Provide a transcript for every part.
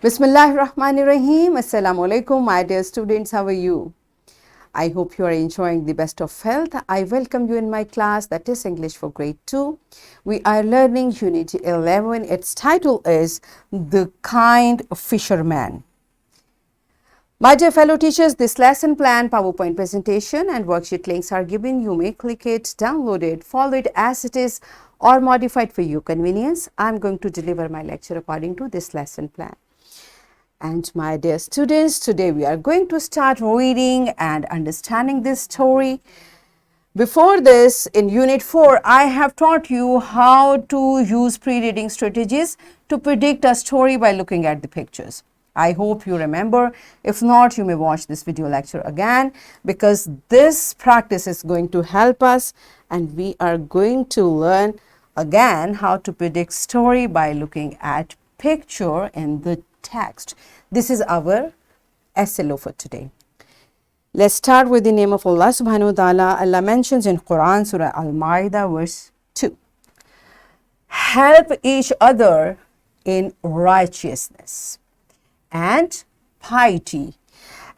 Bismillahirrahmanirrahim. Assalamu alaikum, my dear students. How are you? I hope you are enjoying the best of health. I welcome you in my class, that is English for grade 2. We are learning Unit 11. Its title is The Kind Fisherman. My dear fellow teachers, this lesson plan, PowerPoint presentation and worksheet links are given. You may click it, download it, follow it as it is or modify it for your convenience. I am going to deliver my lecture according to this lesson plan. And my dear students, today we are going to start reading and understanding this story. Before this, in Unit 4, I have taught you how to use pre-reading strategies to predict a story by looking at the pictures. I hope you remember. If not, you may watch this video lecture again because this practice is going to help us and we are going to learn again how to predict story by looking at picture in the text. This is our SLO for today. Let's start with the name of Allah subhanahu wa ta'ala. Allah mentions in Quran, Surah Al-Ma'idah, verse 2. Help each other in righteousness and piety,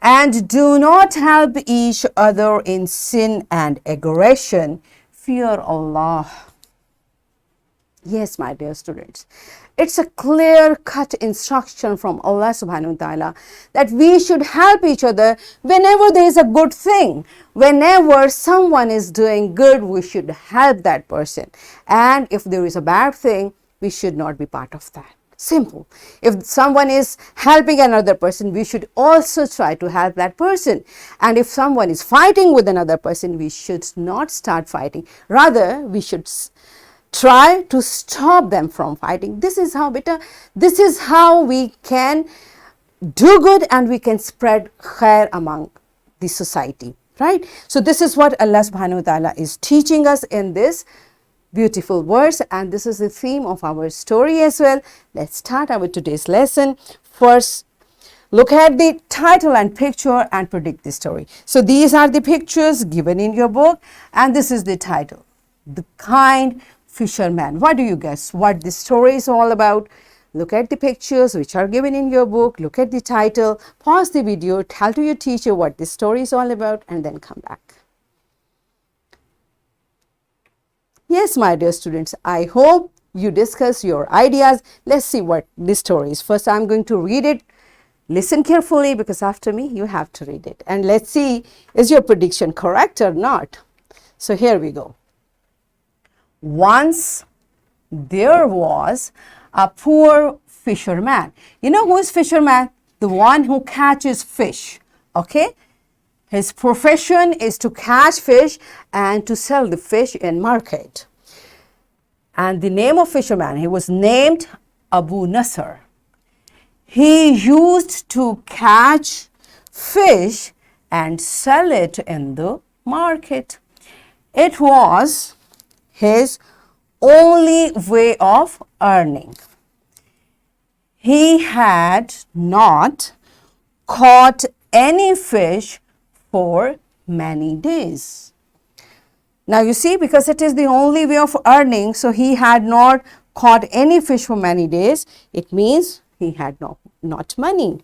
and do not help each other in sin and aggression. Fear Allah. Yes, my dear students, it's a clear-cut instruction from Allah subhanahu wa ta'ala that we should help each other whenever there is a good thing. Whenever someone is doing good, we should help that person. And if there is a bad thing, we should not be part of that. Simple. If someone is helping another person, we should also try to help that person. And if someone is fighting with another person, we should not start fighting. Rather, we should try to stop them from fighting. This is how we can do good and we can spread khair among the society, right? So this is what Allah subhanahu wa ta'ala is teaching us in this beautiful verse, and this is the theme of our story as well. Let's start our today's lesson. First, look at the title and picture and predict the story. So these are the pictures given in your book and this is the title, The Kind Fisherman. What do you guess what the story is all about? Look at the pictures which are given in your book, look at the title, pause the video, tell to your teacher what this story is all about and then come back. Yes, my dear students, I hope you discuss your ideas. Let's see what this story is. First, I'm going to read it. Listen carefully because after me, you have to read it. And let's see, is your prediction correct or not? So here we go. Once there was a poor fisherman. You know who is fisherman? The one who catches fish, okay? His profession is to catch fish and to sell the fish in market. And the name of fisherman, he was named Abu Nasr. He used to catch fish and sell it in the market. It was his only way of earning. He had not caught any fish for many days. Now you see, because it is the only way of earning, so he had not caught any fish for many days. It means he had not money.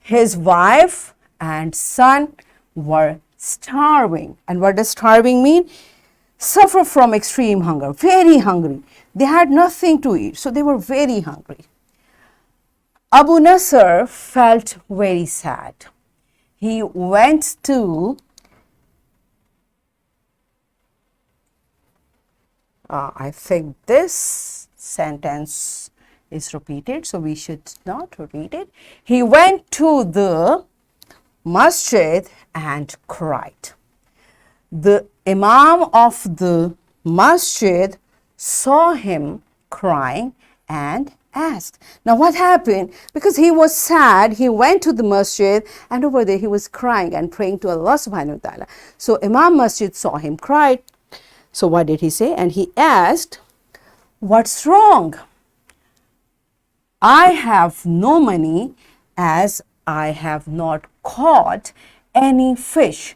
His wife and son were starving. And what does starving mean? Suffer from extreme hunger, very hungry. They had nothing to eat, so they were very hungry. Abu Nasr felt very sad. He went to I think this sentence is repeated, so we should not read it. He went to the masjid and cried. The Imam of the masjid saw him crying and asked. Now what happened? Because he was sad, he went to the masjid and over there he was crying and praying to Allah subhanahu wa ta'ala. So Imam Masjid saw him cry. So what did he say? And he asked, what's wrong? I have no money as I have not caught any fish,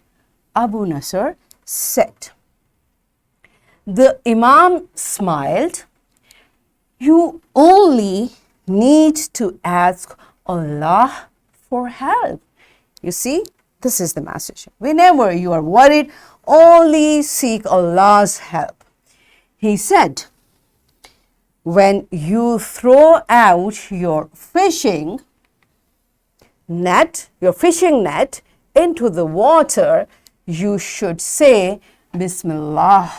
Abu Nasr said. The Imam smiled. You only need to ask Allah for help. You see, this is the message. Whenever you are worried, only seek Allah's help. He said, when you throw out your fishing net into the water, you should say, Bismillah.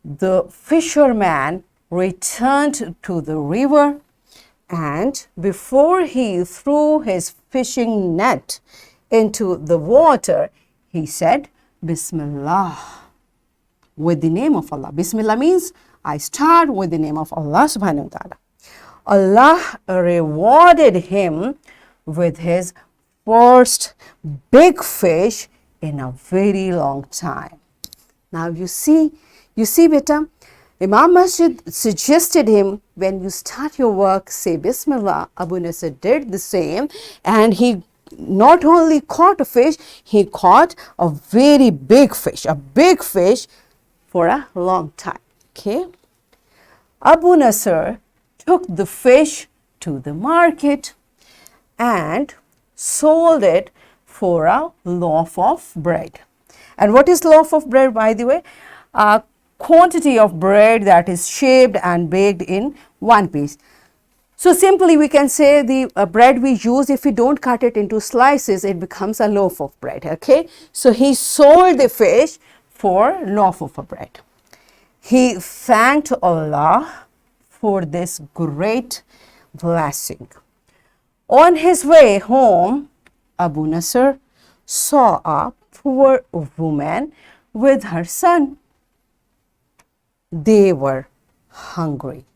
The fisherman returned to the river, and before he threw his fishing net into the water, he said, Bismillah, with the name of Allah. Bismillah means I start with the name of Allah subhanahu wa ta'ala. Allah rewarded him with his first big fish in a very long time. Now you see beta, Imam Masjid suggested him, when you start your work, say Bismillah. Abu Nasr did the same, and he not only caught a fish, he caught a very big fish, for a long time. Okay. Abu Nasr took the fish to the market and sold it for a loaf of bread. And what is loaf of bread, by the way? A quantity of bread that is shaped and baked in one piece. So simply we can say the bread we use, if we don't cut it into slices, it becomes a loaf of bread. Okay. So he sold the fish for loaf of bread. He thanked Allah for this great blessing. On his way home, Abu Nasr saw a poor woman with her son. They were hungry.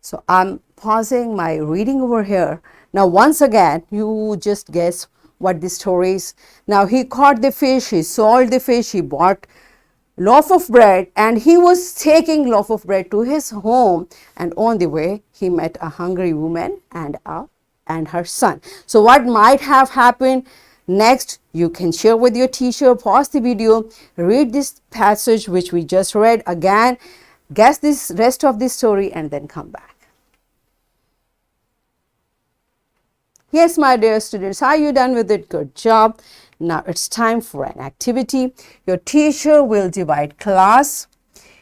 So I'm pausing my reading over here. Now once again, you just guess what the story is. Now he caught the fish, he sold the fish, he bought loaf of bread, and he was taking loaf of bread to his home, and on the way he met a hungry woman and her son. So what might have happened next, you can share with your teacher, pause the video, read this passage which we just read again, guess this rest of the story, and then come back. Yes, my dear students, are you done with it? Good job. Now it's time for an activity. Your teacher will divide class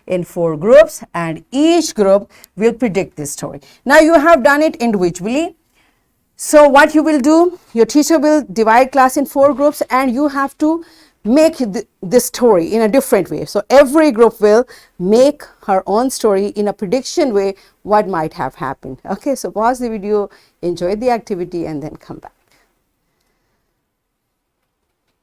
in 4 groups, and each group will predict this story. Now you have done it individually. So what you will do, your teacher will divide class in 4 groups, and you have to make this story in a different way. So every group will make her own story in a prediction way what might have happened. Okay, so pause the video, enjoy the activity, and then come back.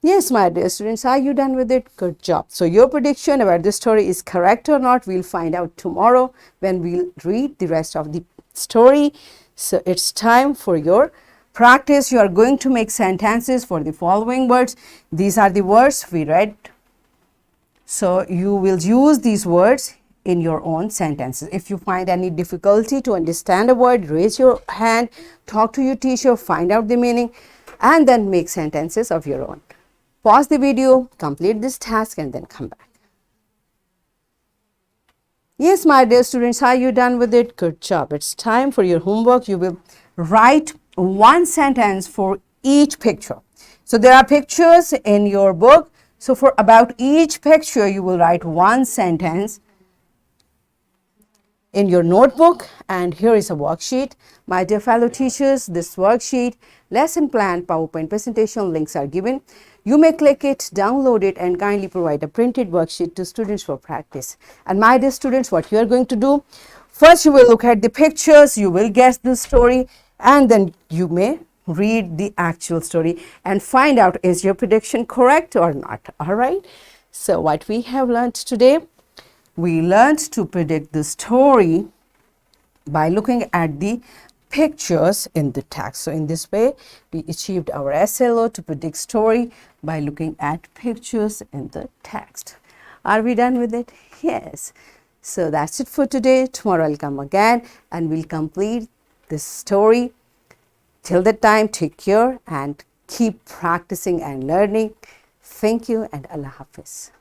Yes, my dear students, are you done with it? Good job. So your prediction about this story is correct or not, we'll find out tomorrow when we'll read the rest of the story. So it's time for your practice. You are going to make sentences for the following words. These are the words we read. So you will use these words in your own sentences. If you find any difficulty to understand a word, raise your hand, talk to your teacher, find out the meaning, and then make sentences of your own. Pause the video, complete this task, and then come back. Yes, my dear students, are you done with it? Good job. It's time for your homework. You will write 1 sentence for each picture. So there are pictures in your book. So for about each picture, you will write 1 sentence in your notebook. And here is a worksheet. My dear fellow teachers, this worksheet, lesson plan, PowerPoint presentation links are given. You may click it, download it, and kindly provide a printed worksheet to students for practice. And my dear students, what you are going to do, first you will look at the pictures, you will guess the story, and then you may read the actual story and find out is your prediction correct or not. All right. So what we have learned today, we learned to predict the story by looking at the pictures in the text. So in this way, we achieved our SLO to predict story by looking at pictures in the text. Are we done with it? Yes. So that's it for today. Tomorrow I'll come again and we'll complete this story. Till that time, take care and keep practicing and learning. Thank you and Allah Hafiz.